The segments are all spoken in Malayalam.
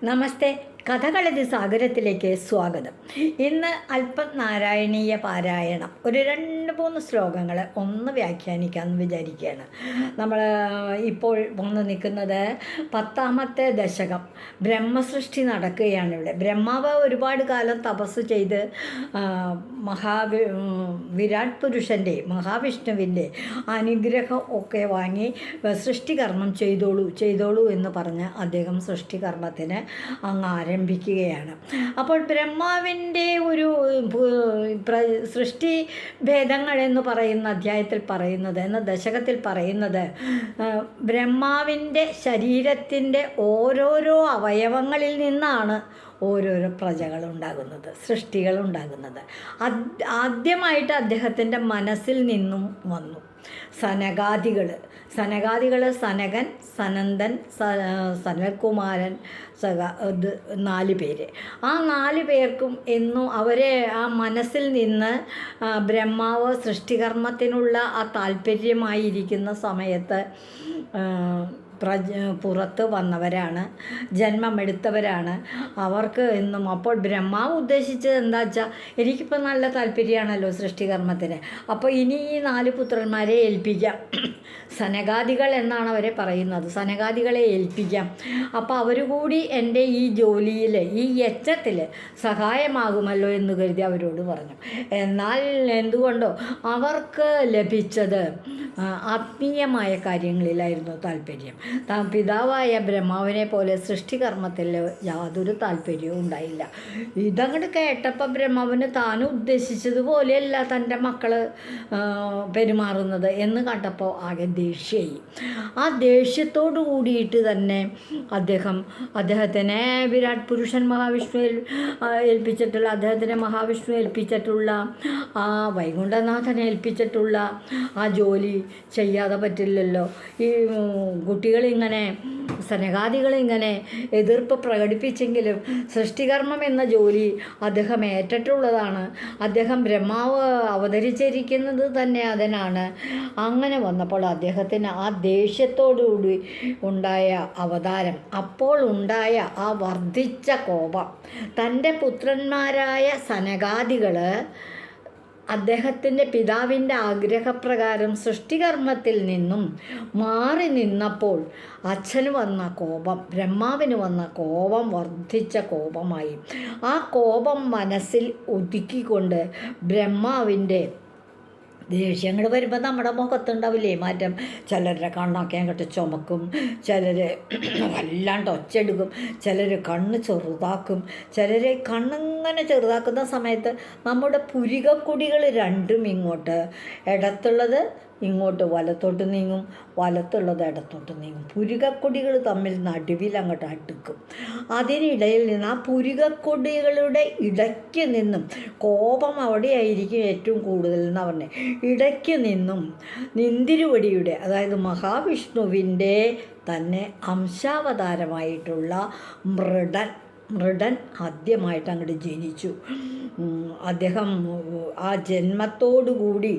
നമസ്തേ. കഥകളതി സാഗരത്തിലേക്ക് സ്വാഗതം. ഇന്ന് അല്പം നാരായണീയ പാരായണം, ഒരു 2-3 ശ്ലോകങ്ങൾ ഒന്ന് വ്യാഖ്യാനിക്കാമെന്ന് വിചാരിക്കുകയാണ്. നമ്മൾ ഇപ്പോൾ വന്ന് നിൽക്കുന്നത് 10ാമത്തെ ദശകം. ബ്രഹ്മസൃഷ്ടി നടക്കുകയാണ് ഇവിടെ. ബ്രഹ്മാവ് ഒരുപാട് കാലം തപസ് ചെയ്ത് വിരാട് പുരുഷൻ്റെ, മഹാവിഷ്ണുവിൻ്റെ അനുഗ്രഹം ഒക്കെ വാങ്ങി സൃഷ്ടികർമ്മം ചെയ്തോളൂ എന്ന് പറഞ്ഞ് അദ്ദേഹം സൃഷ്ടികർമ്മത്തിന് അങ്ങ് ആരംഭിക്കുകയാണ്. അപ്പോൾ ബ്രഹ്മാവിൻ്റെ ഒരു സൃഷ്ടി ഭേദങ്ങൾ എന്ന് പറയുന്ന അധ്യായത്തിൽ പറയുന്നത്, എന്ന ദശകത്തിൽ പറയുന്നത്, ബ്രഹ്മാവിൻ്റെ ശരീരത്തിൻ്റെ ഓരോരോ അവയവങ്ങളിൽ നിന്നാണ് ഓരോരോ പ്രജകളുണ്ടാകുന്നത്, സൃഷ്ടികളുണ്ടാകുന്നത്. ആദ്യമായിട്ട് അദ്ദേഹത്തിൻ്റെ മനസ്സിൽ നിന്നും വന്നു സനകാദികൾ. സനകൻ, സനന്ദൻ, സനൽകുമാരൻ, 4 പേര്. ആ 4 പേർക്കും എന്നും അവരെ ആ മനസ്സിൽ നിന്ന് ബ്രഹ്മാവ് സൃഷ്ടികർമ്മത്തിനുള്ള ആ താല്പര്യമായിരിക്കുന്ന സമയത്ത് പുറത്ത് വന്നവരാണ്, ജന്മമെടുത്തവരാണ്. അവർക്ക് എന്നും അപ്പോൾ ബ്രഹ്മാവ് ഉദ്ദേശിച്ചത് എന്താ വെച്ചാൽ, എനിക്കിപ്പോൾ നല്ല താല്പര്യമാണല്ലോ സൃഷ്ടികർമ്മത്തിന്, അപ്പോൾ ഇനി ഈ 4 പുത്രന്മാരെ ഏൽപ്പിക്കാം. സനകാദികൾ എന്നാണ് അവരെ പറയുന്നത്. സനകാദികളെ ഏൽപ്പിക്കാം. അപ്പോൾ അവർ കൂടി എൻ്റെ ഈ ജോലിയിൽ, ഈ യജ്ഞത്തിൽ സഹായമാകുമല്ലോ എന്ന് കരുതി അവരോട് പറഞ്ഞു. എന്നാൽ എന്തുകൊണ്ടോ അവർക്ക് ലഭിച്ചത് ആത്മീയമായ കാര്യങ്ങളിലായിരുന്നു താല്പര്യം. പിതാവായ ബ്രഹ്മാവിനെ പോലെ സൃഷ്ടികർമ്മത്തിൽ യാതൊരു താല്പര്യവും ഉണ്ടായില്ല. ഇതങ്ങോട്ട് കേട്ടപ്പോൾ ബ്രഹ്മാവിന് താനും ഉദ്ദേശിച്ചതുപോലെയല്ല തൻ്റെ മക്കൾ പെരുമാറുന്നത് എന്ന് കണ്ടപ്പോൾ ആകെ ദേഷ്യമായി. ആ ദേഷ്യത്തോടു കൂടിയിട്ട് തന്നെ അദ്ദേഹത്തിനെ വിരാട് പുരുഷൻ മഹാവിഷ്ണു ഏൽപ്പിച്ചിട്ടുള്ള ആ വൈകുണ്ഠനാഥനെ ഏൽപ്പിച്ചിട്ടുള്ള ആ ജോലി ചെയ്യാതെ പറ്റില്ലല്ലോ. ഈ കുട്ടികളിങ്ങനെ, സനകാദികളിങ്ങനെ എതിർപ്പ് പ്രകടിപ്പിച്ചെങ്കിലും സൃഷ്ടികർമ്മം എന്ന ജോലി അദ്ദേഹം ഏറ്റിട്ടുള്ളതാണ്. അദ്ദേഹം ബ്രഹ്മാവ് അവതരിച്ചിരിക്കുന്നത് തന്നെ അതിനാണ്. അങ്ങനെ വന്നപ്പോൾ അദ്ദേഹത്തിന് ആ ദേഷ്യത്തോടുകൂടി ഉണ്ടായ അവതാരം, അപ്പോൾ ഉണ്ടായ ആ വർദ്ധിച്ച കോപം, തൻ്റെ പുത്രന്മാരായ സനകാദികൾ അദ്ദേഹത്തിൻ്റെ പിതാവിൻ്റെ ആഗ്രഹപ്രകാരം സൃഷ്ടികർമ്മത്തിൽ നിന്നും മാറി നിന്നപ്പോൾ അച്ഛന് വന്ന കോപം, ബ്രഹ്മാവിന് വന്ന കോപം വർദ്ധിച്ച കോപമായി. ആ കോപം മനസ്സിൽ ഒതുക്കിക്കൊണ്ട് ബ്രഹ്മാവിൻ്റെ ദേഷ്യങ്ങൾ വരുമ്പോൾ നമ്മുടെ മുഖത്തുണ്ടാവില്ലേ മാറ്റം. ചിലരുടെ കണ്ണൊക്കെ അങ്ങോട്ട് ചുമക്കും, ചിലർ വല്ലാണ്ട് ഒച്ചെടുക്കും, ചിലർ കണ്ണ് ചെറുതാക്കും. ചിലർ കണ്ണിങ്ങനെ ചെറുതാക്കുന്ന സമയത്ത് നമ്മുടെ പുരികക്കൊടികൾ രണ്ടും ഇങ്ങോട്ട്, ഇടത്തുള്ളത് ഇങ്ങോട്ട് വലത്തോട്ട് നീങ്ങും, വലത്തുള്ളത് ഇടത്തോട്ട് നീങ്ങും. പുരികക്കൊടികൾ തമ്മിൽ നടുവിൽ അങ്ങോട്ട് അടുക്കും. അതിനിടയിൽ നിന്ന് ആ പുരികക്കൊടികളുടെ ഇടയ്ക്ക് നിന്നും, കോപം അവിടെയായിരിക്കും ഏറ്റവും കൂടുതൽ എന്ന് പറഞ്ഞത്, ഇടയ്ക്ക് നിന്നും നിന്തിരുവടിയുടെ, അതായത് മഹാവിഷ്ണുവിൻ്റെ തന്നെ അംശാവതാരമായിട്ടുള്ള മൃഡൻ ആദ്യമായിട്ട് അങ്ങോട്ട് ജനിച്ചു. അദ്ദേഹം ആ ജന്മത്തോടുകൂടി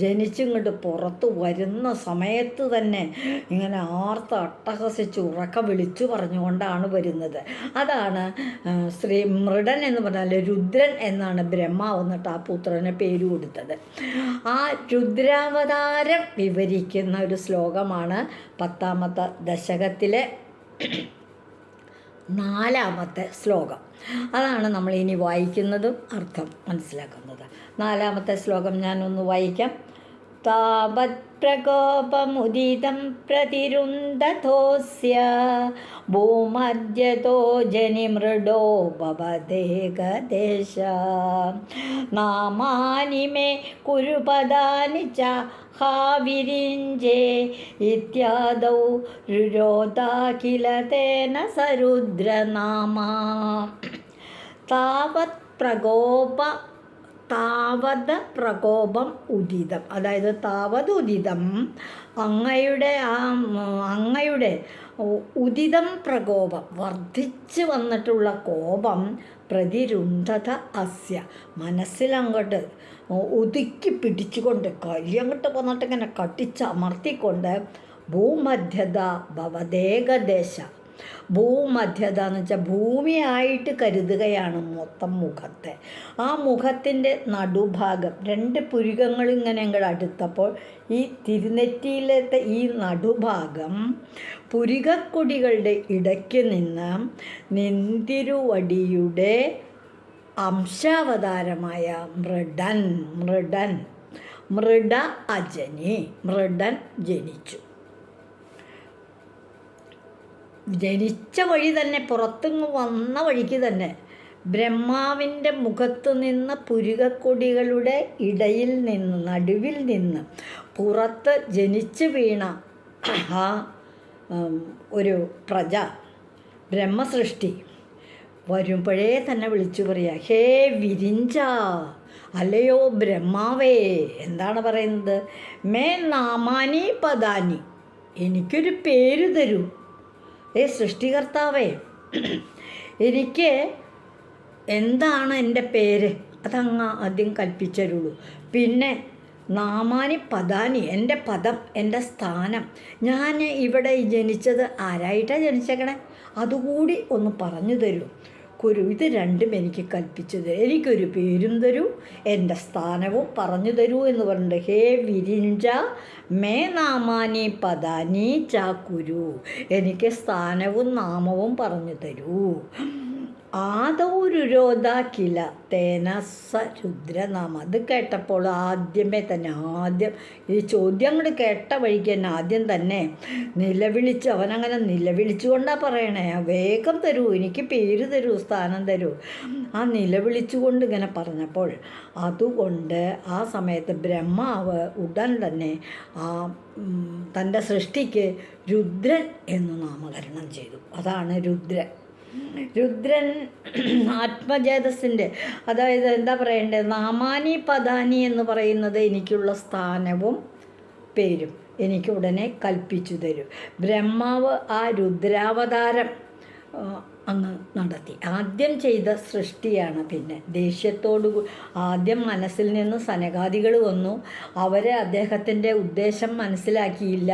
ജനിച്ചിങ്ങോട്ട് പുറത്ത് വരുന്ന സമയത്ത് തന്നെ ഇങ്ങനെ അട്ടഹസിച്ച് ഉറക്ക വിളിച്ചു പറഞ്ഞുകൊണ്ടാണ് വരുന്നത്. അതാണ് മൃഡൻ എന്ന് പറഞ്ഞാൽ രുദ്രൻ എന്നാണ് ബ്രഹ്മാവ് എന്നിട്ട് ആ പുത്രന് പേര് കൊടുത്തത്. ആ രുദ്രാവതാരം വിവരിക്കുന്ന ഒരു ശ്ലോകമാണ് 10ാമത്തെ ദശകത്തിലെ 4ാമത്തെ ശ്ലോകം. അതാണ് നമ്മൾ ഇനി വായിക്കുന്നതും അർത്ഥം മനസ്സിലാക്കുന്നത്. 4ാമത്തെ ശ്ലോകം ഞാനൊന്ന് വായിക്കാം. താവത് പ്രകോപമുദിതം പ്രതിരുന്ധതോസ്യ ഭൂമധ്യതോ ജനിമൃഡോ ഭവദേകദേശ നാമാനി മേ കുരുപദാനി ച ഹാവിരിഞ്ചേ ഇത്യാദൗ രുരോധാഖില തേന സരുദ്രനാമാ. താവത് പ്രകോപം ഉദിതം, അതായത് താവത് ഉദിതം, അങ്ങയുടെ ഉദിതം പ്രകോപം, വർദ്ധിച്ച് വന്നിട്ടുള്ള കോപം, പ്രതിരുന്ധത അസ്യ, മനസ്സിലങ്ങോട്ട് ഒതുക്കി പിടിച്ചുകൊണ്ട് കയ്യങ്ങോട്ട് വന്നിട്ട് ഇങ്ങനെ കട്ടിച്ചമർത്തിക്കൊണ്ട് ഭൂമധ്യത ഭവദേകദേശ, ഭൂമധ്യത എന്ന് വെച്ചാൽ ഭൂമിയായിട്ട് കരുതുകയാണ് മൊത്തം മുഖത്തെ. ആ മുഖത്തിൻ്റെ നടുഭാഗം 2 പുരികങ്ങൾ ഇങ്ങനെ അങ്ങോട്ട് അടുത്തപ്പോൾ ഈ തിരുനെറ്റിയിലത്തെ ഈ നടുഭാഗം പുരികക്കൊടികളുടെ ഇടയ്ക്ക് നിന്ന് നിന്തിരുവടിയുടെ അംശാവതാരമായ മൃഡ അജനി മൃഡൻ ജനിച്ചു. ജനിച്ച വഴി തന്നെ, പുറത്തുനിന്ന് വന്ന വഴിക്ക് തന്നെ ബ്രഹ്മാവിൻ്റെ മുഖത്തു നിന്ന് പുരികക്കൊടികളുടെ ഇടയിൽ നിന്ന്, നടുവിൽ നിന്ന് പുറത്ത് ജനിച്ചു വീണ ആ ഒരു പ്രജ, ബ്രഹ്മസൃഷ്ടി വരുമ്പോഴേ തന്നെ വിളിച്ചു പറയുക, ഹേ വിരിഞ്ച, അല്ലയോ ബ്രഹ്മാവേ. എന്താണ് പറയുന്നത്? മേ നാമാനി പദാനി, എനിക്കൊരു പേര് തരൂ. സൃഷ്ടികർത്താവേ, എനിക്ക് എന്താണ് എൻ്റെ പേര്? അതങ്ങ് ആദ്യം കൽപ്പിച്ചരുള്ളൂ. പിന്നെ നാമാനി പദാനി, എൻ്റെ പദം, എൻ്റെ സ്ഥാനം, ഞാൻ ഇവിടെ ജനിച്ചത് ആരായിട്ടാണ് ജനിച്ചേക്കണേ, അതുകൂടി ഒന്ന് പറഞ്ഞു തരൂ കുരു. ഇത് രണ്ടും എനിക്ക് കൽപ്പിച്ചു തരൂ. എനിക്കൊരു പേരും തരൂ, എൻ്റെ സ്ഥാനവും പറഞ്ഞു തരൂ എന്ന് പറഞ്ഞിട്ട്, ഹേ വിരിഞ്ച മേ നാമാനി പദാനി ചാ കുരു, എനിക്ക് സ്ഥാനവും നാമവും പറഞ്ഞു തരൂ. ആദൗരുരോധ കില തേന സ രുദ്രനാമ. അത് കേട്ടപ്പോൾ ആദ്യം ഈ ചോദ്യം അങ്ങോട്ട് കേട്ട വഴിക്ക് തന്നെ ആദ്യം തന്നെ നിലവിളിച്ച്, അവനങ്ങനെ നിലവിളിച്ചുകൊണ്ടാണ് പറയണേ, വേഗം തരൂ, എനിക്ക് പേര് തരൂ, സ്ഥാനം തരൂ. ആ നിലവിളിച്ചുകൊണ്ട് ഇങ്ങനെ പറഞ്ഞപ്പോൾ അതുകൊണ്ട് ആ സമയത്ത് ബ്രഹ്മാവ് ഉടൻ തന്നെ ആ തൻ്റെ സൃഷ്ടിക്ക് രുദ്രൻ എന്ന് നാമകരണം ചെയ്തു. അതാണ് രുദ്രൻ ആത്മജേതസിൻ്റെ, അതായത് എന്താ പറയേണ്ടത്, നാമാനി പദാനി എന്ന് പറയുന്നത് എനിക്കുള്ള സ്ഥാനവും പേരും എനിക്ക് ഉടനെ കൽപ്പിച്ചു തരും. ബ്രഹ്മാവ് ആ രുദ്രാവതാരം അങ്ങ് നടത്തി. ആദ്യം ചെയ്ത സൃഷ്ടിയാണ്. പിന്നെ ദേഷ്യത്തോടു ആദ്യം മനസ്സിൽ നിന്ന് സനകാദികൾ വന്നു. അവരെ അദ്ദേഹത്തിൻ്റെ ഉദ്ദേശം മനസ്സിലാക്കിയില്ല,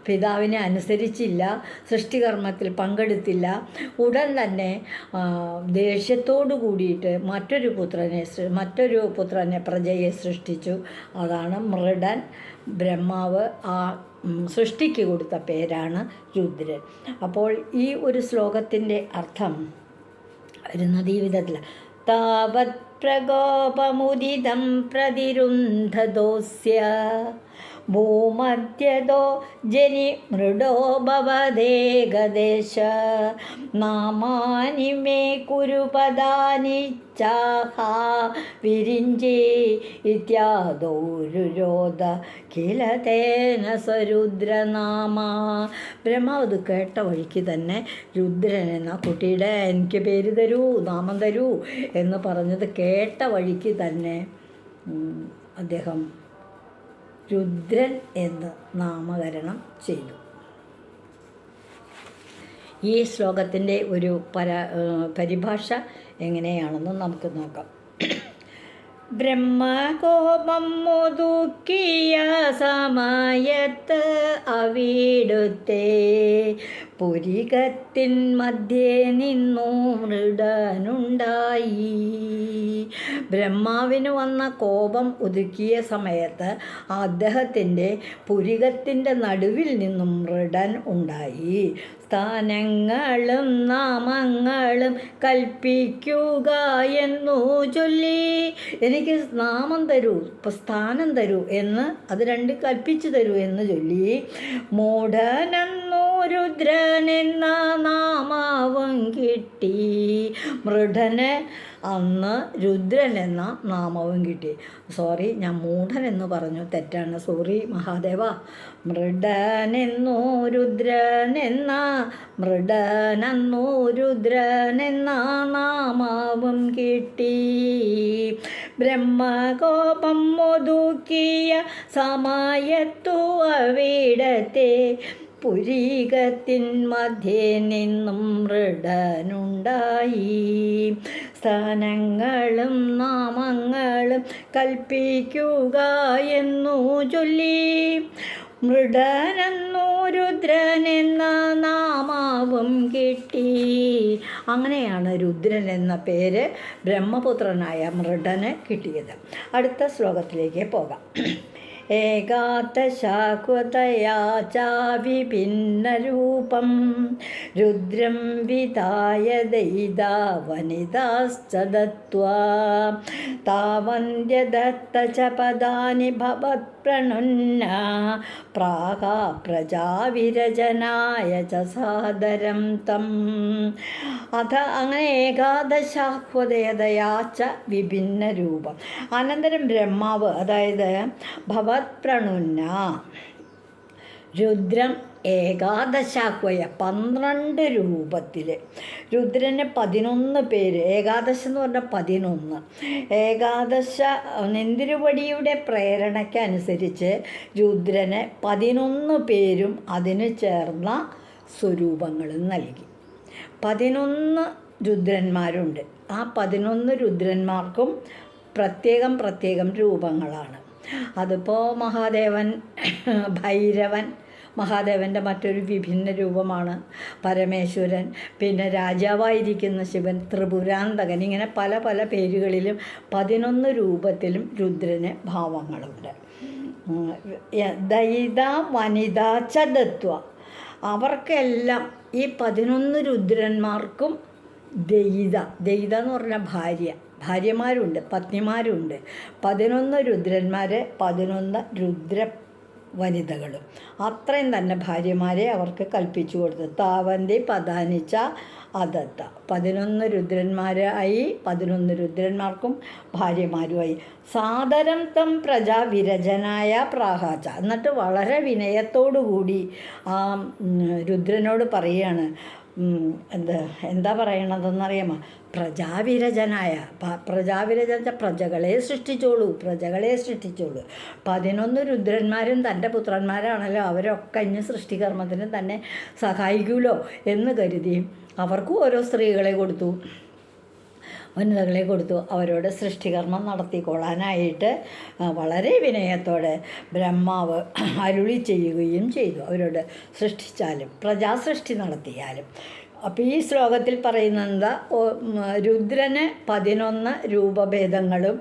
പിതാവിനെ അനുസരിച്ചില്ല, സൃഷ്ടികർമ്മത്തിൽ പങ്കെടുത്തില്ല. ഉടൻ തന്നെ ദേഷ്യത്തോടു കൂടിയിട്ട് മറ്റൊരു പുത്രനെ പ്രജയെ സൃഷ്ടിച്ചു. അതാണ് മൃഡൻ. ബ്രഹ്മാവ് ആ സൃഷ്ടിക്ക് കൊടുത്ത പേരാണ് രുദ്രൻ. അപ്പോൾ ഈ ഒരു ശ്ലോകത്തിൻ്റെ അർത്ഥം വരുന്നത് ഈ വിധത്തിൽ: താവത് പ്രകോപമുദിതം പ്രതിരുന്ധദോസ്യ ഭൂമധ്യതോ ജനി മൃഡോ ഭവദേകദേശ നാമാനി മേ കുരുപദാനി ചാഹ വിരിഞ്ചേ ഇത്യാദോരുരോധ കില തേന സരുദ്രനാമ. ബ്രഹ്മാവ് അത് കേട്ട വഴിക്ക് തന്നെ രുദ്രൻ എന്ന കുട്ടിയുടെ എനിക്ക് പേര് തരൂ, നാമം തരൂ എന്ന് പറഞ്ഞത് കേട്ട വഴിക്ക് തന്നെ അദ്ദേഹം രുദ്രൻ എന്ന് നാമകരണം ചെയ്തു. ഈ ശ്ലോകത്തിൻ്റെ ഒരു പരിഭാഷ എങ്ങനെയാണെന്ന് നമുക്ക് നോക്കാം. ബ്രഹ്മകോപം ഒതുക്കിയ സമയത്ത് അവിടുത്തെ പുരികത്തിൻ മധ്യേ നിന്നു മൃഡനുണ്ടായി. ബ്രഹ്മാവിന് വന്ന കോപം ഒതുക്കിയ സമയത്ത് അദ്ദേഹത്തിൻ്റെ പുരികത്തിൻ്റെ നടുവിൽ നിന്നും മൃഡൻ ഉണ്ടായി. സ്ഥാനങ്ങളും നാമങ്ങളും കൽപ്പിക്കുക എന്നു ചൊല്ലി, എനിക്ക് നാമം തരൂ, സ്ഥാനം തരൂ എന്ന്, അത് രണ്ട് കൽപ്പിച്ചു തരൂ എന്ന് ചൊല്ലി, മൂഢനെന്നോ രുദ്രനെന്ന നാമാവും കിട്ടി. മൃഡന് അന്ന് രുദ്രൻ എന്ന നാമവും കിട്ടി. സോറി, ഞാൻ മൂഢൻ എന്ന് പറഞ്ഞു, തെറ്റാണ്, സോറി മഹാദേവ. മൃഡനെന്നോ രുദ്രനെന്ന നാമാവും കിട്ടി. ബ്രഹ്മകോപം ഒതുക്കിയ സമയത്തു അവിടത്തെ പുരികത്തിൻ മധ്യേ നിന്നും മൃഡനുണ്ടായി. സ്ഥാനങ്ങളും നാമങ്ങളും കൽപ്പിക്കുക എന്നു ചൊല്ലി, മൃഡനെന്നോ രുദ്രൻ എന്ന നാമാവും കിട്ടി. അങ്ങനെയാണ് രുദ്രൻ എന്ന പേര് ബ്രഹ്മപുത്രനായ മൃഡന് കിട്ടിയത്. അടുത്ത ശ്ലോകത്തിലേക്ക് പോകാം. ഏകാദശാക്വതയാ ചാവിഭിന്നരൂപം രുദ്രം വിധായ ദൈതാ വനിതാശ്ച ദത്വാ താവന്ത്യദത്ത ച പദാനി ഭവത്പ്രണുന്ന പ്രാഹാ പ്രജാവിരചനായ ച സാദരം തം. അഥ അങ്ങനെ ഏകാദശാഹ്വതയതയാ ച വിഭിന്ന രൂപം. അനന്തരം ബ്രഹ്മാവ്, അതായത് ഭവത്പ്രണുന്ന രുദ്രം ഏകാദശാഹ്വയ 12 രൂപത്തിൽ. രുദ്രന് 11 പേര്. ഏകാദശം എന്ന് പറഞ്ഞാൽ 11. ഏകാദശ നെന്തിരുവടിയുടെ പ്രേരണയ്ക്കനുസരിച്ച് രുദ്രന് 11 പേരും അതിന് ചേർന്ന സ്വരൂപങ്ങളും നൽകി. 11 രുദ്രന്മാരുണ്ട്. ആ 11 രുദ്രന്മാർക്കും പ്രത്യേകം പ്രത്യേകം രൂപങ്ങളാണ്. അതിപ്പോൾ മഹാദേവൻ, ഭൈരവൻ മഹാദേവൻ്റെ മറ്റൊരു വിഭിന്ന രൂപമാണ്. പരമേശ്വരൻ, പിന്നെ രാജാവായിരിക്കുന്ന ശിവൻ, ത്രിപുരാന്തകൻ, ഇങ്ങനെ പല പല പേരുകളിലും 11 രൂപത്തിലും രുദ്രന് ഭാവങ്ങളുണ്ട്. ദയിത വനിത ച ദത്വ, അവർക്കെല്ലാം ഈ 11 രുദ്രന്മാർക്കും ദയിത എന്ന് പറഞ്ഞാൽ ഭാര്യമാരുണ്ട്, പത്നിമാരുണ്ട്. 11 രുദ്രന്മാർ, 11 രുദ്ര വനിതകളും. അത്രയും തന്നെ ഭാര്യമാരെ അവർക്ക് കൽപ്പിച്ചു കൊടുത്തു. താവന്തി പദാനിച്ച അതത്ത, 11 രുദ്രന്മാരായി, 11 രുദ്രന്മാർക്കും ഭാര്യമാരുമായി. സാദരം തം പ്രജാ വിരചനായ പ്രാഹാച്ച, എന്നിട്ട് വളരെ വിനയത്തോടുകൂടി ആ രുദ്രനോട് പറയുകയാണ്. എന്താ പറയണതെന്നറിയാമോ? പ്രജാവിരചനായ, പ്രജാവിരചന പ്രജകളെ സൃഷ്ടിച്ചോളൂ. 11 രുദ്രന്മാരും തൻ്റെ പുത്രന്മാരാണല്ലോ, അവരൊക്കെ ഇനി സൃഷ്ടികർമ്മത്തിന് തന്നെ സഹായിക്കുമല്ലോ എന്ന് കരുതി അവർക്കും ഓരോ സ്ത്രീകളെ കൊടുത്തു, വനിതകളെ കൊടുത്തു. അവരോട് സൃഷ്ടികർമ്മം നടത്തിക്കൊള്ളാനായിട്ട് വളരെ വിനയത്തോടെ ബ്രഹ്മാവ് അരുളി ചെയ്യുകയും ചെയ്തു. അവരോട് സൃഷ്ടിച്ചാലും പ്രജാസൃഷ്ടി നടത്തിയാലും. അപ്പോൾ ഈ ശ്ലോകത്തിൽ പറയുന്നത് രുദ്രന് 11 രൂപഭേദങ്ങളും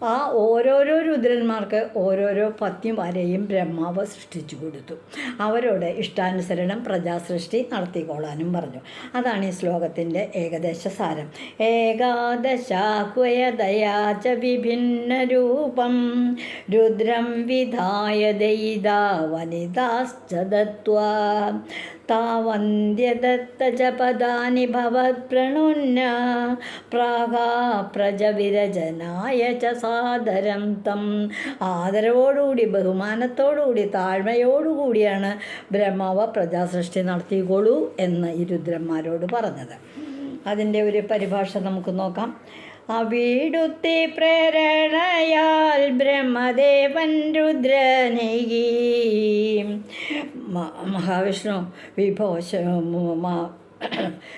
ആ ഓരോരോ രുദ്രന്മാർക്ക് ഓരോരോ പത്നിമാരെയും ബ്രഹ്മാവ് സൃഷ്ടിച്ചു കൊടുത്തു. അവരോട് ഇഷ്ടാനുസരണം പ്രജാസൃഷ്ടി നടത്തിക്കൊള്ളാനും പറഞ്ഞു. അതാണ് ഈ ശ്ലോകത്തിൻ്റെ ഏകദേശ സാരം. ഏകാദശാഹ്വയതയാ ച വിഭിന്ന രൂപം രുദ്രം വിധായ ദയിതാ വനിതാശ്ച ദത്വാ താവന്ത്യദത്ത ച പദാനി ഭവത്പ്രണുന്ന പ്രാഹാ പ്രജവിരചനായ ച സാദരം തം. ആദരവോടുകൂടി, ബഹുമാനത്തോടുകൂടി, താഴ്മയോടുകൂടിയാണ് ബ്രഹ്മാവ് പ്രജാസൃഷ്ടി നടത്തിക്കോളൂ എന്ന് ഈ രുദ്രന്മാരോട് പറഞ്ഞത്. അതിൻ്റെ ഒരു പരിഭാഷ നമുക്ക് നോക്കാം. അവിടുത്തെ പ്രേരണയാൽ ബ്രഹ്മദേവൻ രുദ്രനേകി. മഹാവിഷ്ണു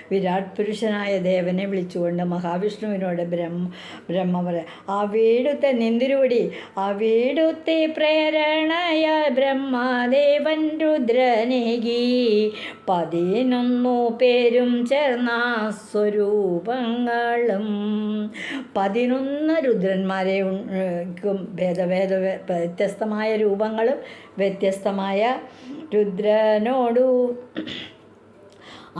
വിരാട് പുരുഷനായ ദേവനെ വിളിച്ചുകൊണ്ട് മഹാവിഷ്ണുവിനോട് ബ്രഹ്മ പറയാം, അവിടുത്തെ നെന്തിരുവടി, അവിടുത്തെ പ്രേരണയാൽ ബ്രഹ്മദേവൻ രുദ്രനേകി 11 പേരും ചേർന്ന സ്വരൂപങ്ങളും. 11 രുദ്രന്മാരെ വ്യത്യസ്തമായ രൂപങ്ങളും വ്യത്യസ്തമായ രുദ്രനോടു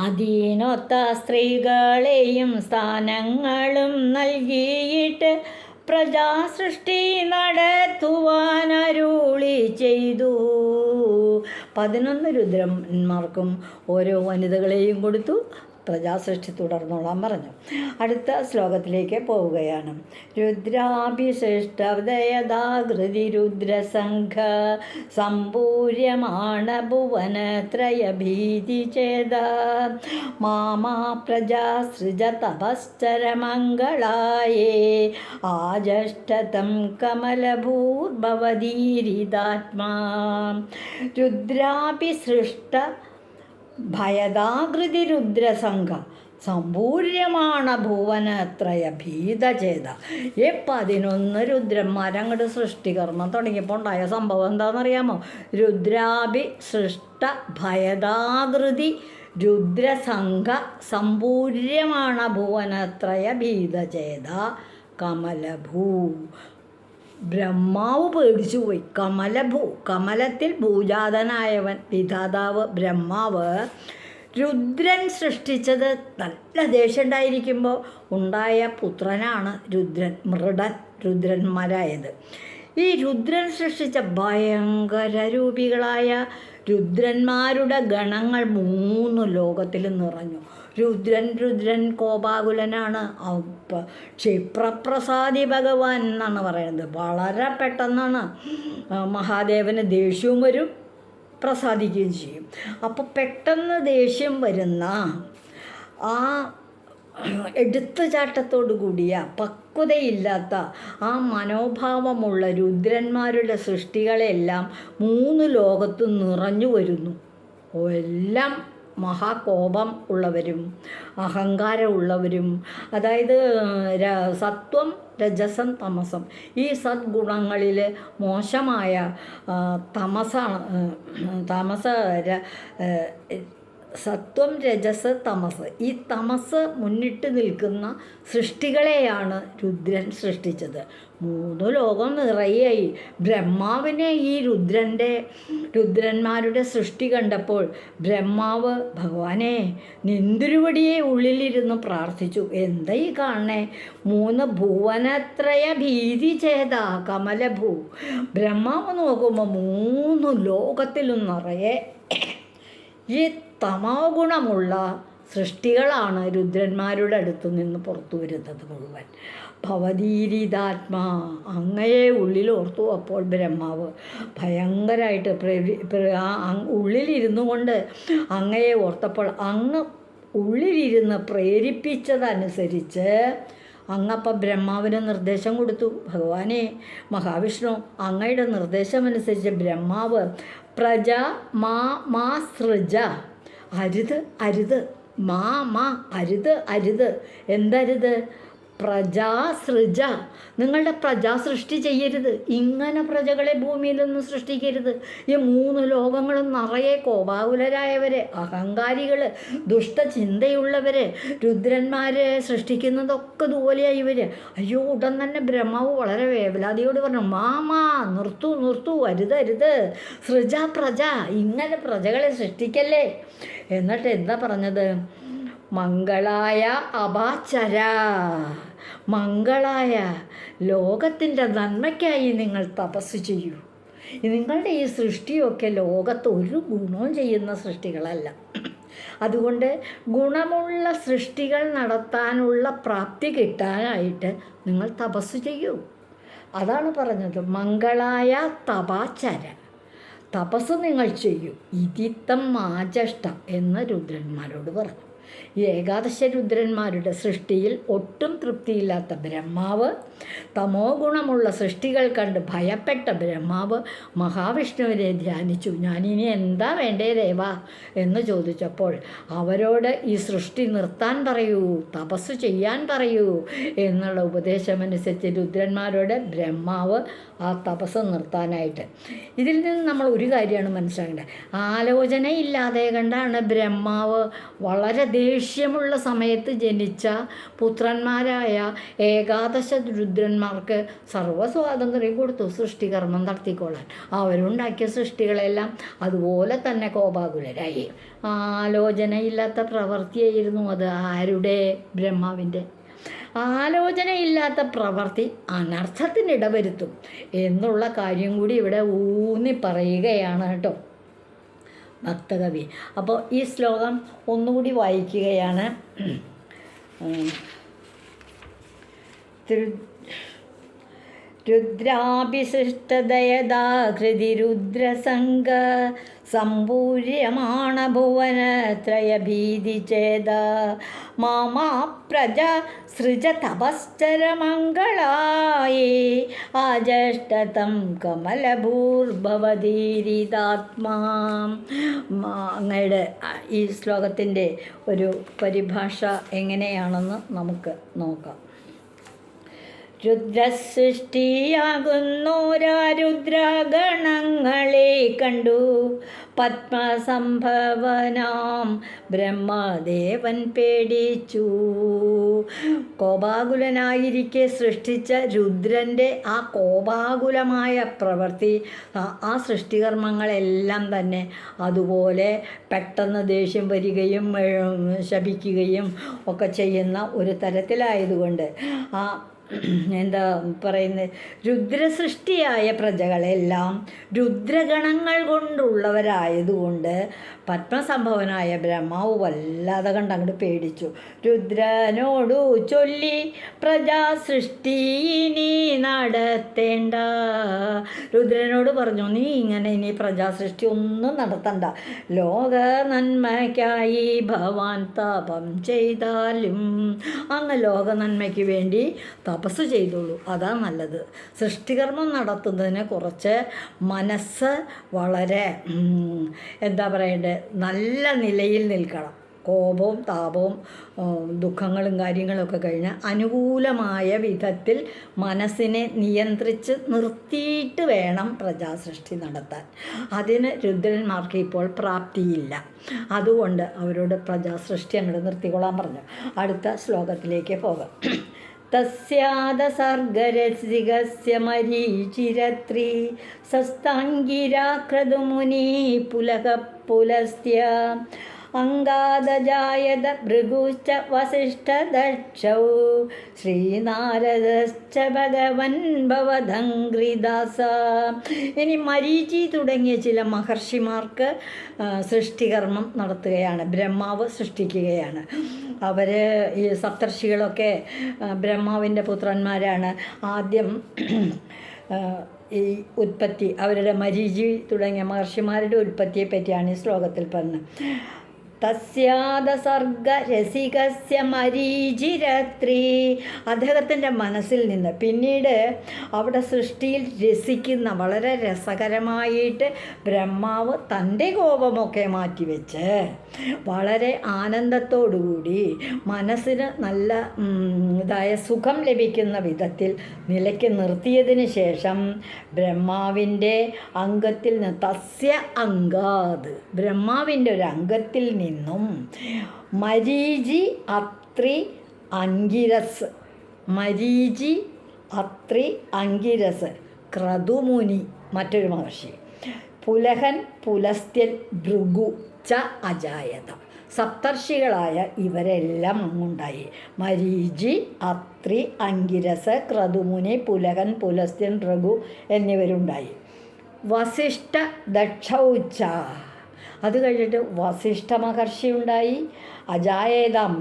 അധീനൊത്ത സ്ത്രീകളെയും സ്ഥാനങ്ങളും നൽകിയിട്ട് പ്രജാസൃഷ്ടി നടത്തുവാനരുളി ചെയ്തു. 11 രുദ്രന്മാർക്കും ഓരോ വനിതകളെയും കൊടുത്തു. പ്രജാസൃഷ്ടി തുടർന്നോളാൻ പറഞ്ഞു. അടുത്ത ശ്ലോകത്തിലേക്ക് പോവുകയാണ്. രുദ്രാഭിഷിഷ്ടദയദാകൃതി രുദ്രസംഘ സമ്പൂര്യമാണ ഭുവനത്രയഭീതി ചേത മാമാ പ്രജാസൃജ തപശ്ചരമംഗളായേ ആജഷ്ടതം കമലഭൂർഭവദീരിതാത്മാ. രുദ്രാഭിസൃഷ്ട ഭയദാകൃതി രുദ്രസംഘ സമ്പൂര്യമാണ് ഭുവനത്രയ ഭീതചേത. ഈ 11 രുദ്രന്മാരങ്ങോട്ട് സൃഷ്ടികർമ്മം തുടങ്ങിയപ്പോൾ ഉണ്ടായ സംഭവം എന്താണെന്നറിയാമോ? രുദ്രാഭി സൃഷ്ട ഭയദാകൃതി രുദ്രസംഘ സമ്പൂര്യമാണ് ഭുവനത്രയ ഭീതചേത കമലഭൂ. ബ്രഹ്മാവ് പേടിച്ചു പോയി. കമലത്തിൽ ഭൂജാതനായവൻ വിധാതാവ് ബ്രഹ്മാവ് രുദ്രൻ സൃഷ്ടിച്ചത് നല്ല ദേഷ്യം ഉണ്ടായിരിക്കുമ്പോൾ ഉണ്ടായ പുത്രനാണ് രുദ്രന്മാരായത്. ഈ രുദ്രൻ സൃഷ്ടിച്ച ഭയങ്കര രൂപികളായ രുദ്രന്മാരുടെ ഗണങ്ങൾ 3 ലോകത്തിലും നിറഞ്ഞു. രുദ്രൻ കോപാകുലനാണ്. ക്ഷിപ്രപ്രസാദി ഭഗവാൻ എന്നാണ് പറയുന്നത്. വളരെ പെട്ടെന്നാണ് മഹാദേവന് ദേഷ്യവും വരും, പ്രസാദിക്കുകയും ചെയ്യും. അപ്പോൾ പെട്ടെന്ന് ദേഷ്യം വരുന്ന ആ എടുത്തുചാട്ടത്തോടു കൂടിയ പക്വതയില്ലാത്ത ആ മനോഭാവമുള്ള രുദ്രന്മാരുടെ സൃഷ്ടികളെല്ലാം 3 ലോകത്തും നിറഞ്ഞു വരുന്നു. എല്ലാം മഹാകോപം ഉള്ളവരും അഹങ്കാരമുള്ളവരും, അതായത് സത്വം രജസം തമസം, ഈ സദ്ഗുണങ്ങളിൽ മോശമായ സത്വം രജസ് തമസ്, ഈ തമസ് മുന്നിട്ട് നിൽക്കുന്ന സൃഷ്ടികളെയാണ് രുദ്രൻ സൃഷ്ടിച്ചത്. 3 ലോകം നിറയായി. ബ്രഹ്മാവിനെ ഈ രുദ്രന്മാരുടെ സൃഷ്ടി കണ്ടപ്പോൾ ബ്രഹ്മാവ് ഭഗവാനെ നിന്തിരുവടിയെ ഉള്ളിലിരുന്ന് പ്രാർത്ഥിച്ചു. എന്താ ഈ കാണണേ? 3 ഭുവനത്രയ ഭീതി ചെയ്ത കമലഭൂ. ബ്രഹ്മാവ് നോക്കുമ്പോൾ 3 ലോകത്തിലും നിറയെ ഈ തമോ ഗുണമുള്ള സൃഷ്ടികളാണ് രുദ്രന്മാരുടെ അടുത്തു നിന്ന് പുറത്തു വരുന്നത് മുഴുവൻ. ഭവതീരിതാത്മാ, അങ്ങയെ ഉള്ളിൽ ഓർത്തു. അപ്പോൾ ബ്രഹ്മാവ് ഭയങ്കരമായിട്ട് ഉള്ളിലിരുന്നു കൊണ്ട് അങ്ങയെ ഓർത്തപ്പോൾ അങ്ങ് ഉള്ളിലിരുന്ന് പ്രേരിപ്പിച്ചതനുസരിച്ച് അങ്ങപ്പം ബ്രഹ്മാവിന് നിർദ്ദേശം കൊടുത്തു. ഭഗവാനെ മഹാവിഷ്ണു, അങ്ങയുടെ നിർദ്ദേശമനുസരിച്ച് ബ്രഹ്മാവ് പ്രജ മാ സൃജ, അരുത് അരുത് എന്തരുത്? പ്രജാസൃജ, നിങ്ങളുടെ പ്രജാ സൃഷ്ടി ചെയ്യരുത്. ഇങ്ങനെ പ്രജകളെ ഭൂമിയിലൊന്നും സൃഷ്ടിക്കരുത്. ഈ 3 ലോകങ്ങളും നിറയെ കോപാകുലരായവരെ, അഹങ്കാരികൾ, ദുഷ്ടചിന്തയുള്ളവർ, രുദ്രന്മാരെ സൃഷ്ടിക്കുന്നതൊക്കെ ഇതുപോലെയായി ഇവർ. അയ്യോ, ഉടൻ തന്നെ ബ്രഹ്മാവ് വളരെ വേവലാതിയോട് പറഞ്ഞു, നിർത്തൂ, അരുത്, സൃജ പ്രജ, ഇങ്ങനെ പ്രജകളെ സൃഷ്ടിക്കല്ലേ. എന്നിട്ട് എന്താ പറഞ്ഞത്? മംഗളായ അപാചര, മംഗളായ ലോകത്തിൻ്റെ നന്മയ്ക്കായി നിങ്ങൾ തപസ് ചെയ്യൂ. നിങ്ങളുടെ ഈ സൃഷ്ടിയൊക്കെ ലോകത്ത് ഒരു ഗുണവും ചെയ്യുന്ന സൃഷ്ടികളല്ല. അതുകൊണ്ട് ഗുണമുള്ള സൃഷ്ടികൾ നടത്താനുള്ള പ്രാപ്തി കിട്ടാനായിട്ട് നിങ്ങൾ തപസ് ചെയ്യൂ. അതാണ് പറഞ്ഞത്. മംഗളായ തപാചര, തപസ് നിങ്ങൾ ചെയ്യൂ. ഇതിത്തം ആചഷ്ട എന്ന് രുദ്രന്മാരോട് പറഞ്ഞു. ഈ ഏകാദശ രുദ്രന്മാരുടെ സൃഷ്ടിയിൽ ഒട്ടും തൃപ്തിയില്ലാത്ത ബ്രഹ്മാവ്, തമോ ഗുണമുള്ള സൃഷ്ടികൾ കണ്ട് ഭയപ്പെട്ട ബ്രഹ്മാവ് മഹാവിഷ്ണുവിനെ ധ്യാനിച്ചു. ഞാനിനി എന്താ വേണ്ടേ ദേവാ എന്ന് ചോദിച്ചപ്പോൾ അവരോട് ഈ സൃഷ്ടി നിർത്താൻ പറയൂ, തപസ് ചെയ്യാൻ പറയൂ എന്നുള്ള ഉപദേശമനുസരിച്ച് രുദ്രന്മാരോട് ബ്രഹ്മാവ് ആ തപസ് നിർത്താനായിട്ട്. ഇതിൽ നിന്ന് നമ്മൾ ഒരു കാര്യമാണ് മനസ്സിലാക്കേണ്ടത്. ആലോചനയില്ലാതെ കണ്ടാണ് ബ്രഹ്മാവ് വളരെ ദേഷ്യമുള്ള സമയത്ത് ജനിച്ച പുത്രന്മാരായ ഏകാദശ രുദ്രന്മാർക്ക് സർവ്വസ്വാതന്ത്ര്യം കൊടുത്തു സൃഷ്ടികർമ്മം നടത്തിക്കൊള്ളാൻ. അവരുണ്ടാക്കിയ സൃഷ്ടികളെല്ലാം അതുപോലെ തന്നെ കോപാകുലരായി. ആലോചനയില്ലാത്ത പ്രവൃത്തിയായിരുന്നു അത്. ആരുടെ? ബ്രഹ്മാവിൻ്റെ. ആലോചനയില്ലാത്ത പ്രവൃത്തി അനർത്ഥത്തിനിടവരുത്തും എന്നുള്ള കാര്യം കൂടി ഇവിടെ ഊന്നി പറയുകയാണ് കേട്ടോ ഭക്തകവി. അപ്പോൾ ഈ ശ്ലോകം ഒന്നുകൂടി വായിക്കുകയാണ്. രുദ്രാഭിസൃഷ്ടദയദാ ഹൃദി രുദ്രസംഗ സംപൂര്യമാണ ഭുവനത്രയഭീതിചേത മാമാ പ്രജ സൃജ തപശ്ചരമംഗളായേ ആജഷ്ടതം കമലഭൂർഭവധീരിതാത്മാ. അങ്ങയുടെ ഈ ശ്ലോകത്തിൻ്റെ ഒരു പരിഭാഷ എങ്ങനെയാണെന്ന് നമുക്ക് നോക്കാം. രുദ്രസൃഷ്ടിയാകുന്നോരാരുദ്രഗണങ്ങളെ കണ്ടു പത്മസംഭവനാം ബ്രഹ്മദേവൻ പേടിച്ചു. കോപാകുലനായിരിക്കെ സൃഷ്ടിച്ച രുദ്രൻ്റെ ആ കോപാകുലമായ പ്രവൃത്തി, ആ സൃഷ്ടികർമ്മങ്ങളെല്ലാം തന്നെ അതുപോലെ പെട്ടെന്ന് ദേഷ്യം വരികയും ശപിക്കുകയും ഒക്കെ ചെയ്യുന്ന ഒരു തരത്തിലായതുകൊണ്ട് ആ എന്താ പറയുന്നത്, രുദ്രസൃഷ്ടിയായ പ്രജകളെല്ലാം രുദ്രഗണങ്ങൾ കൊണ്ടുള്ളവരായതുകൊണ്ട് പത്മസംഭവനായ ബ്രഹ്മാവ് വല്ലാതെ കണ്ടങ്ങോട്ട് പേടിച്ചു. രുദ്രനോടു ചൊല്ലി പ്രജാസൃഷ്ടി നീ നടത്തേണ്ട. രുദ്രനോട് പറഞ്ഞു, നീ ഇങ്ങനെ ഇനി പ്രജാസൃഷ്ടി ഒന്നും നടത്തണ്ട. ലോക നന്മയ്ക്കായി ഭവാൻ തപം ചെയ്താലും അങ്ങ് ലോക നന്മയ്ക്ക് വേണ്ടി തപസ് ചെയ്തോളൂ, അതാ നല്ലത്. സൃഷ്ടികർമ്മം നടത്തുന്നതിന് കുറച്ച് മനസ്സ് വളരെ എന്താ പറയണ്ടേ, നല്ല നിലയിൽ നിൽക്കണം. കോപവും താപവും ദുഃഖങ്ങളും കാര്യങ്ങളൊക്കെ കഴിഞ്ഞ് അനുകൂലമായ വിധത്തിൽ മനസ്സിനെ നിയന്ത്രിച്ച് നിർത്തിയിട്ട് വേണം പ്രജാസൃഷ്ടി നടത്താൻ. അതിന് രുദ്രന്മാർക്ക് ഇപ്പോൾ പ്രാപ്തിയില്ല. അതുകൊണ്ട് അവരോട് പ്രജാസൃഷ്ടി അങ്ങോട്ട് നിർത്തിക്കൊള്ളാൻ പറഞ്ഞു. അടുത്ത ശ്ലോകത്തിലേക്ക് പോകാം. തസ്യാദസർഗരസികസ്യ മരീചിരത്രി സസ്താംഗിരാക്രതുമുനി പുലക പുലസ്ത്യ അംഗാദജായത ഭൃഗുശ്ച വസിഷ്ഠദക്ഷൗ ശ്രീനാരദശ്ച ഭഗവൻ ഭവദംഗ്രിദാസ. ഇനി മരീചി തുടങ്ങിയ ചില മഹർഷിമാർക്ക് സൃഷ്ടികർമ്മം നടത്തുകയാണ്. ബ്രഹ്മാവ് സൃഷ്ടിക്കുകയാണ്. അവർ ഈ സപ്തർഷികളൊക്കെ ബ്രഹ്മാവിൻ്റെ പുത്രന്മാരാണ്. ആദ്യം ഈ ഉൽപ്പത്തി, അവരുടെ മരീചി തുടങ്ങിയ മഹർഷിമാരുടെ ഉൽപ്പത്തിയെ പറ്റിയാണ് ഈ ശ്ലോകത്തിൽ പറഞ്ഞത്. തസ്യാദസർഗരസികസ്യ മരീചിരത്രി, അദ്ദേഹത്തിൻ്റെ മനസ്സിൽ നിന്ന് പിന്നീട് അവിടെ സൃഷ്ടിയിൽ രസിക്കുന്ന വളരെ രസകരമായിട്ട് ബ്രഹ്മാവ് തൻ്റെ കോപമൊക്കെ മാറ്റിവെച്ച് വളരെ ആനന്ദത്തോടുകൂടി മനസ്സിന് നല്ല ഇതായ സുഖം ലഭിക്കുന്ന വിധത്തിൽ നിലയ്ക്ക് നിർത്തിയതിന് ശേഷം ബ്രഹ്മാവിൻ്റെ അംഗത്തിൽ നിന്ന് തസ്യ അംഗാത്, ബ്രഹ്മാവിൻ്റെ ഒരു അംഗത്തിൽ നിന്നും മരീചി അത്രി അങ്കിരസ്, മരീചി അത്രി അങ്കിരസ് ക്രതുമുനി മറ്റൊരു മഹർഷി, പുലഹൻ പുലസ്ത്യൻ ഭൃഗു ച അജായത, സപ്തർഷികളായ ഇവരെല്ലാം അങ്ങുണ്ടായി. മരീചി അത്രി അങ്കിരസ് ക്രതുമുനി പുലഹൻ പുലസ്ത്യൻ ഭൃഗു എന്നിവരുണ്ടായി. വസിഷ്ഠ ദക്ഷൗച്ച, അത് കഴിഞ്ഞിട്ട് വസിഷ്ഠ മഹർഷി ഉണ്ടായി. അജായേതാം,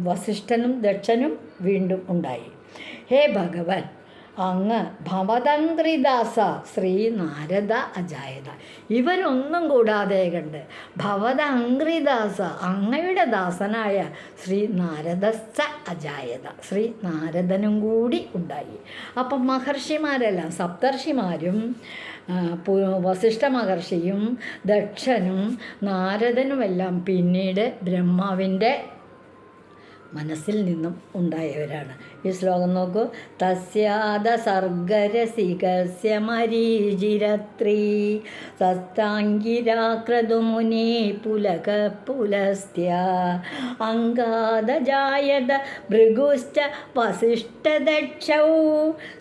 വസിഷ്ഠനും ദക്ഷനും വീണ്ടും ഉണ്ടായി. ഹേ ഭഗവൻ, അങ്ങ് ഭവതന്ത്രിദാസ ശ്രീ നാരദ അജായത, ഇവരൊന്നും കൂടാതെ കണ്ട് ഭവതന്ത്രിദാസ, അങ്ങയുടെ ദാസനായ ശ്രീ നാരദസ്സ അജായത, ശ്രീ നാരദനും കൂടി ഉണ്ടായി. അപ്പം മഹർഷിമാരെല്ലാം സപ്തർഷിമാരും വസിഷ്ഠ മഹർഷിയും ദക്ഷനും നാരദനുമെല്ലാം പിന്നീട് ബ്രഹ്മാവിൻ്റെ മനസ്സിൽ നിന്നും ഉണ്ടായവരാണ്. ഈ ശ്ലോകം നോക്കൂ. തസ്യാദസർഗരസികസ്യ മരീചിരത്രി സസ്താംഗിരാക്രതുമുനി പുലക പുലസ്ത്യ അംഗാദജായത ഭൃഗുശ്ച വസിഷ്ഠദക്ഷൗ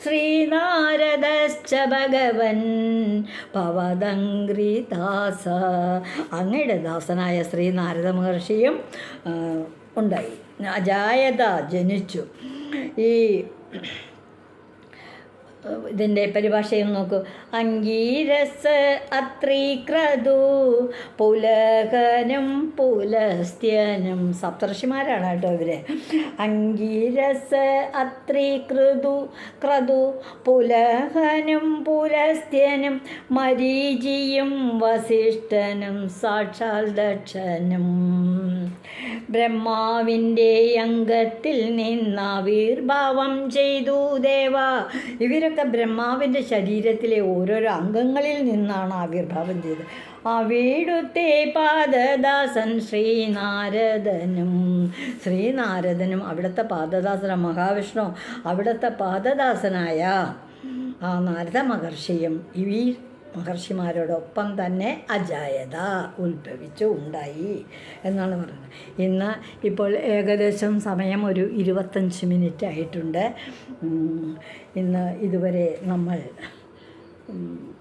ശ്രീനാരദശ്ച ഭഗവൻ ഭവദംഗ്രിദാസ, അങ്ങയുടെ ദാസനായ ശ്രീ നാരദ മഹർഷിയും ഉണ്ടായി. അജായത ജനിച്ചു. ഈ ഇതിൻ്റെ പരിഭാഷയും നോക്കൂ. അംഗീരസ് അത്രീക്രതു പുലഹനും പുലസ്ത്യനും. സപ്തർഷിമാരാണ് കേട്ടോ ഇവർ. അംഗീരസ് അത്രീകൃതു ക്രതു പുലഹനും പുലസ്ത്യനും മരീചിയും വസിഷ്ഠനും സാക്ഷാൽ ദക്ഷനും. ബ്രഹ്മാവിൻ്റെ അംഗത്തിൽ നിന്നാവിർഭാവം ചെയ്തു ദേവ. ഇവരൊക്കെ ബ്രഹ്മാവിൻ്റെ ശരീരത്തിലെ ഓരോരോ അംഗങ്ങളിൽ നിന്നാണ് ആവിർഭാവം ചെയ്തത്. അവിടുത്തെ പാദദാസൻ ശ്രീനാരദനും അവിടുത്തെ പാദദാസന മഹാവിഷ്ണു അവിടുത്തെ പാദദാസനായ ആ നാരദ മഹർഷിയും ഈ മഹർഷിമാരോടൊപ്പം തന്നെ അജായത ഉത്ഭവിച്ചു ഉണ്ടായി എന്നാണ് പറയുന്നത്. ഇന്ന് ഇപ്പോൾ ഏകദേശം സമയം ഒരു 25 മിനിറ്റ് ആയിട്ടുണ്ട്. ഇന്ന് ഇതുവരെ നമ്മൾ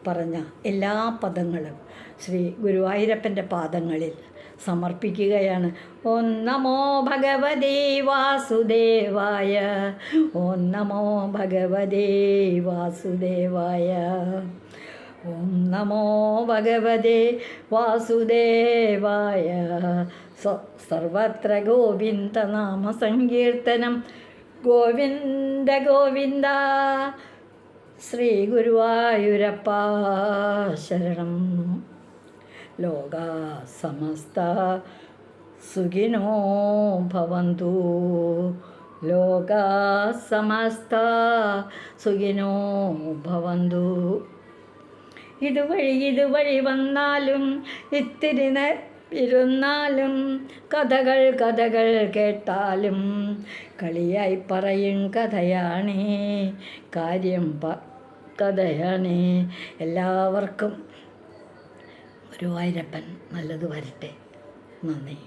പറഞ്ഞ എല്ലാ പദങ്ങളും ശ്രീ ഗുരുവായൂരപ്പൻ്റെ പാദങ്ങളിൽ സമർപ്പിക്കുകയാണ്. ഓം നമോ ഭഗവതേ വാസുദേവായ. ഓം നമോ ഭഗവതേ വാസുദേവായ. ഓം നമോ ഭഗവതേ വാസുദേവായ. സർവത്ര ഗോവിന്ദനാമ സങ്കീർത്തനം. ഗോവിന്ദ ഗോവിന്ദ. ശ്രീ ഗുരുവായൂരപ്പ ശരണം. ലോകാ സമസ്ത സുഖിനോ ഭവന്തു. ലോകാ സമസ്ത സുഖിനോ ഭവന്തു. ഇതുവഴി വന്നാലും ഇത്തിരി ഇരുന്നാലും കഥകൾ കേട്ടാലും കളിയായി പറയും കഥയാണേ കാര്യം കഥയാണേ. എല്ലാവർക്കും ഗുരുവായൂരപ്പൻ നല്ലത് വരട്ടെ. നന്ദി.